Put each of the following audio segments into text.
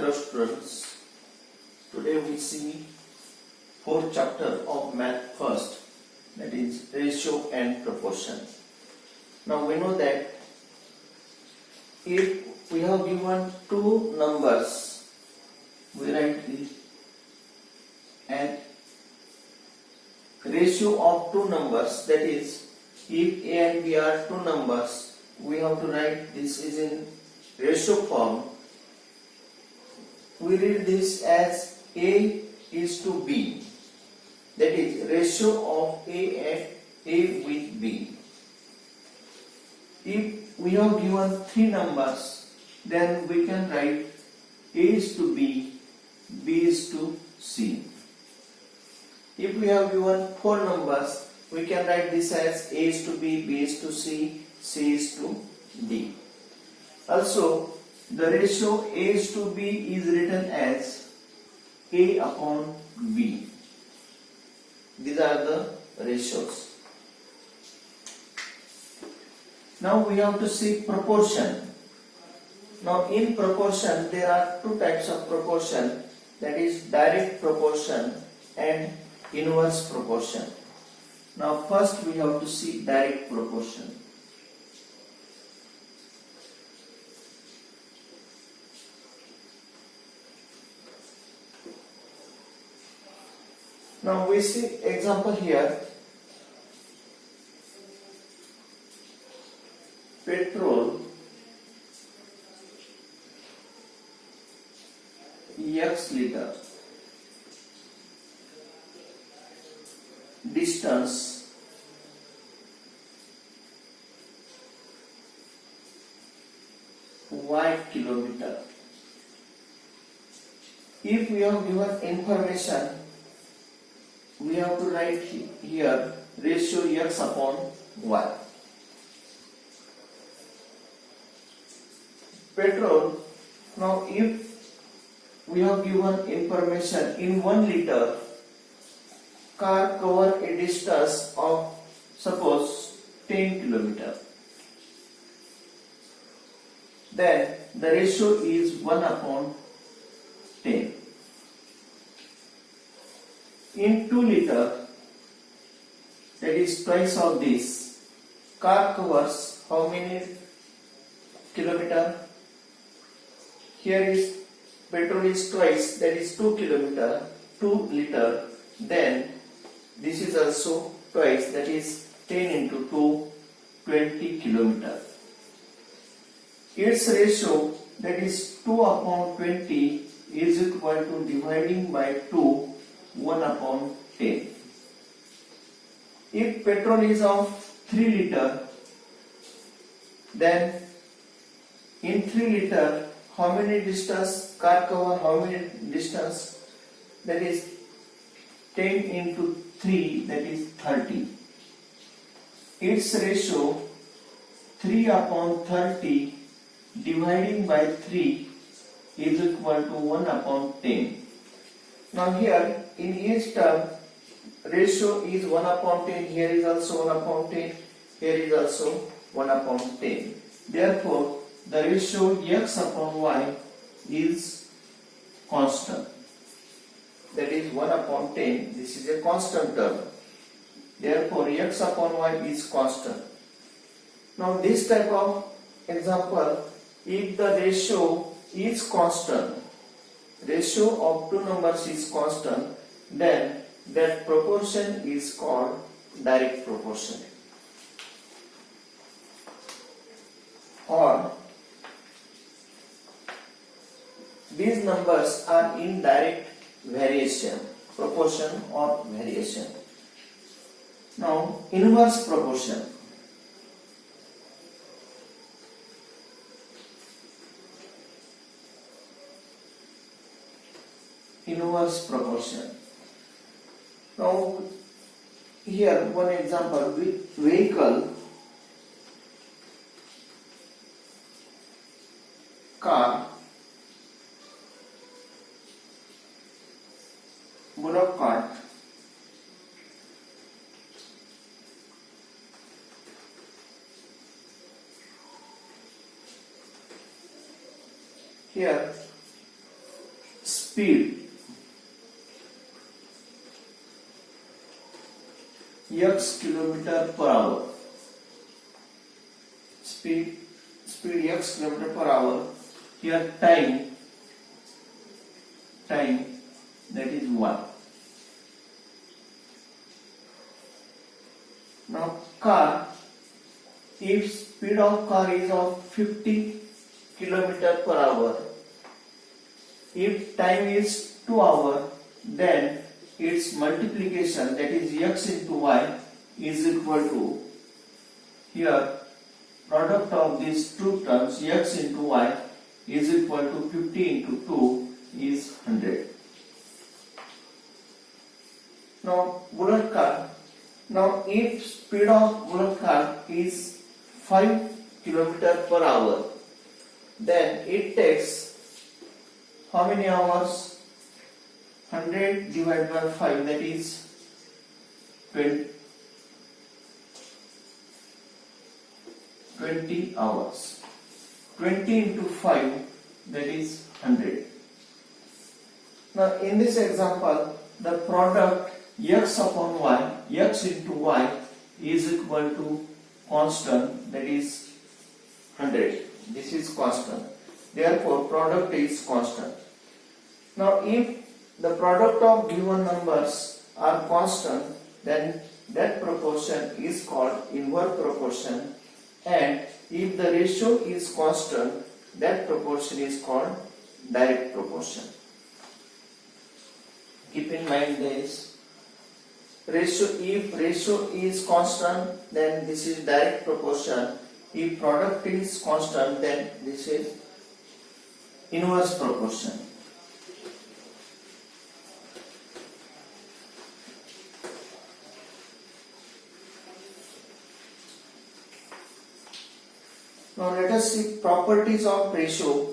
Hello students, today we see fourth chapter of math first, that is ratio and proportion. Now we know that if we have given two numbers, we write it and ratio of two numbers, that is if A and B are two numbers, we have to write this is in ratio form. We read this as A is to B, that is ratio of A with B. If we have given three numbers, then we can write A is to B, B is to C. If we have given four numbers, we can write this as A is to B, B is to C, C is to D. Also, the ratio A is to B is written as A upon B. These are the ratios. Now we have to see proportion. Now in proportion there are two types of proportion, that is direct proportion and inverse proportion. Now first we have to see direct proportion. Now we see example here. Petrol X liter, distance Y kilometer. If we have given information, we have to write here ratio X upon Y. Petrol, now if we have given information in 1 liter, car cover a distance of suppose 10 kilometer, then the ratio is 1 upon 10. In 2 liter, that is twice of this, car covers how many kilometer? Here is petrol is twice, that is 2 kilometer, 2 liter, then this is also twice, that is 10 into 2, 20 kilometer. Its ratio, that is 2 upon 20, is equal to dividing by 2, 1 upon 10. If petrol is of 3 liter, then in 3 liter, how many distance car cover, how many distance? That is 10 into 3, that is 30. Its ratio 3 upon 30 dividing by 3 is equal to 1 upon 10. Now here in each term ratio is 1 upon 10, here is also 1 upon 10, here is also 1 upon 10. Therefore the ratio X upon Y is constant, that is 1 upon 10, this is a constant term. Therefore X upon Y is constant. Now this type of example, if the ratio is constant, ratio of two numbers is constant, then that proportion is called direct proportion. Or these numbers are in direct variation, proportion or variation. Now inverse proportion. Inverse proportion. Now here one example with vehicle, car, bullock cart, Here speed x kilometer per hour. Speed x kilometer per hour. Here time that is 1. Now car, if speed of car is of 50 kilometer per hour, if time is 2 hours, then its multiplication, that is x into y, is equal to, here product of these two terms x into y is equal to 50 into 2 is 100. Now bullet car, now if speed of bullet car is 5 kilometer per hour, then it takes how many hours? 100 divided by 5, that is 20 hours. 20 into 5, that is 100. Now in this example, the product x upon y, x into y is equal to constant, that is 100. This is constant. Therefore product is constant. Now if the product of given numbers are constant, then that proportion is called inverse proportion, and if the ratio is constant, that proportion is called direct proportion. Keep in mind this ratio. If ratio is constant, then this is direct proportion. If product is constant, then this is inverse proportion. Now let us see properties of ratio.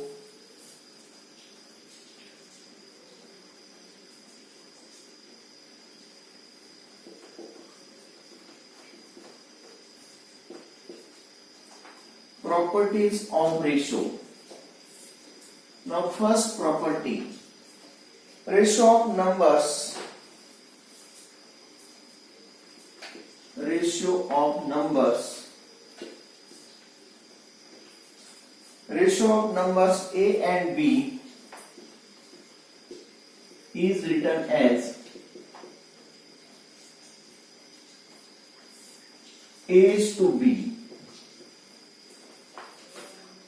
Properties of ratio. Now first property, ratio of numbers. Ratio of numbers. Ratio of numbers A and B is written as A is to B,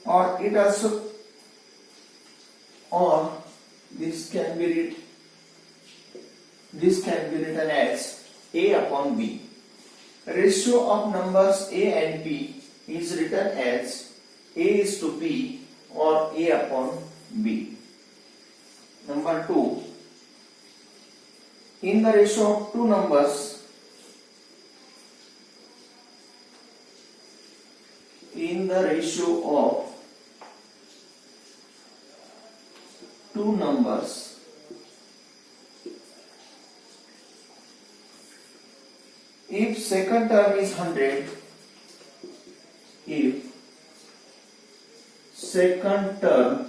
or it also, or this can be written as A upon B. Ratio of numbers A and B is written as A is to B or A upon B. Number 2, in the ratio of two numbers, in the ratio of two numbers, if second term is 100, if second term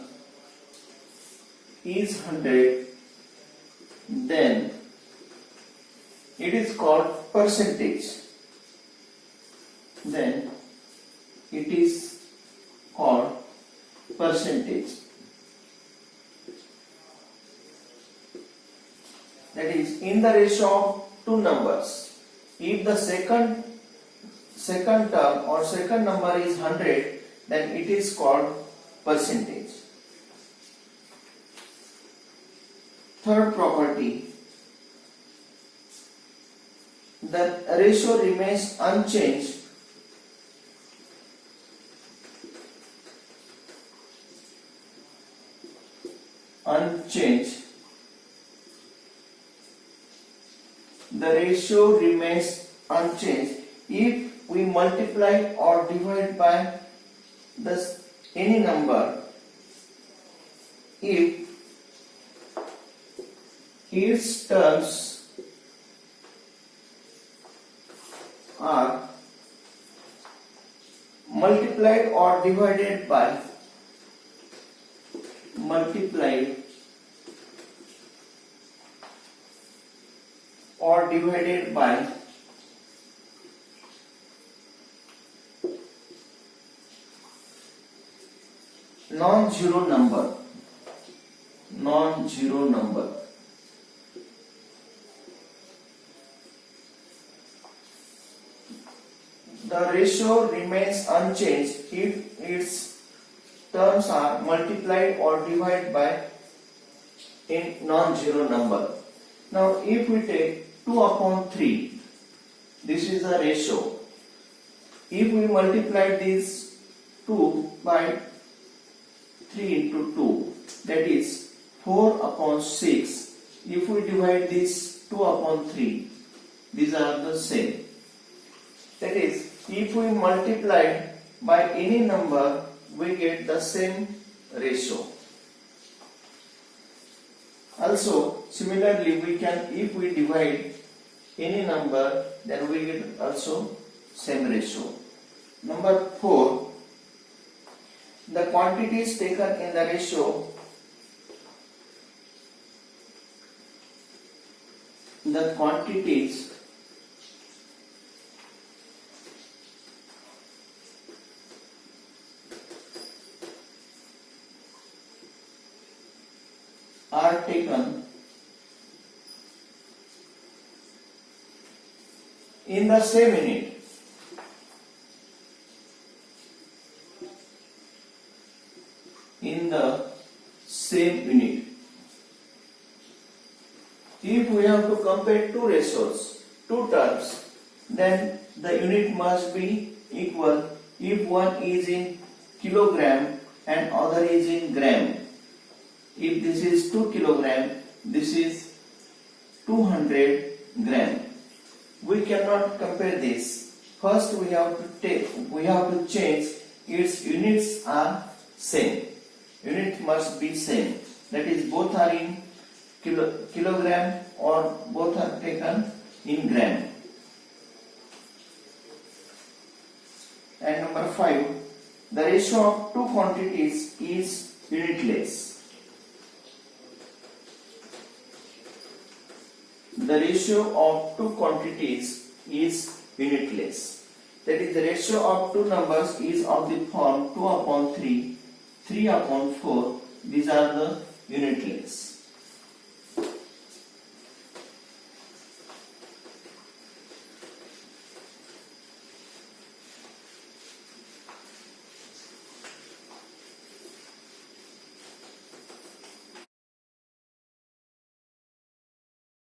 is 100, then it is called percentage. Then it is called percentage. That is, in the ratio of two numbers, if the second term or second number is 100, then it is called percentage. Third property, the ratio remains unchanged the ratio remains unchanged if we multiply or divide by any number, if its terms are multiplied or divided by or divided by non-zero number. Non-zero number. The ratio remains unchanged if its terms are multiplied or divided by a non-zero number. Now if we take 2 upon 3, this is the ratio. If we multiply this 2 by 3 into 2, that is 4 upon 6. If we divide this 2 upon 3, these are the same. That is, if we multiply by any number, we get the same ratio. Also, similarly, we can, if we divide any number, then we get also same ratio. Number 4, the quantities taken in the ratio, the quantities are taken in the same unit. In the same unit. If we have to compare two ratios, two terms, then the unit must be equal if one is in kilogram and other is in gram. If this is 2 kilogram, this is 200 gram. We cannot compare this. First we have to change its units are same. Unit must be same. That is, both are in kilogram or both are taken in gram. And number 5, the ratio of two quantities is unitless. The ratio of two quantities is unitless. That is, the ratio of two numbers is of the form 2 upon 3, 3 upon 4. These are the unitless.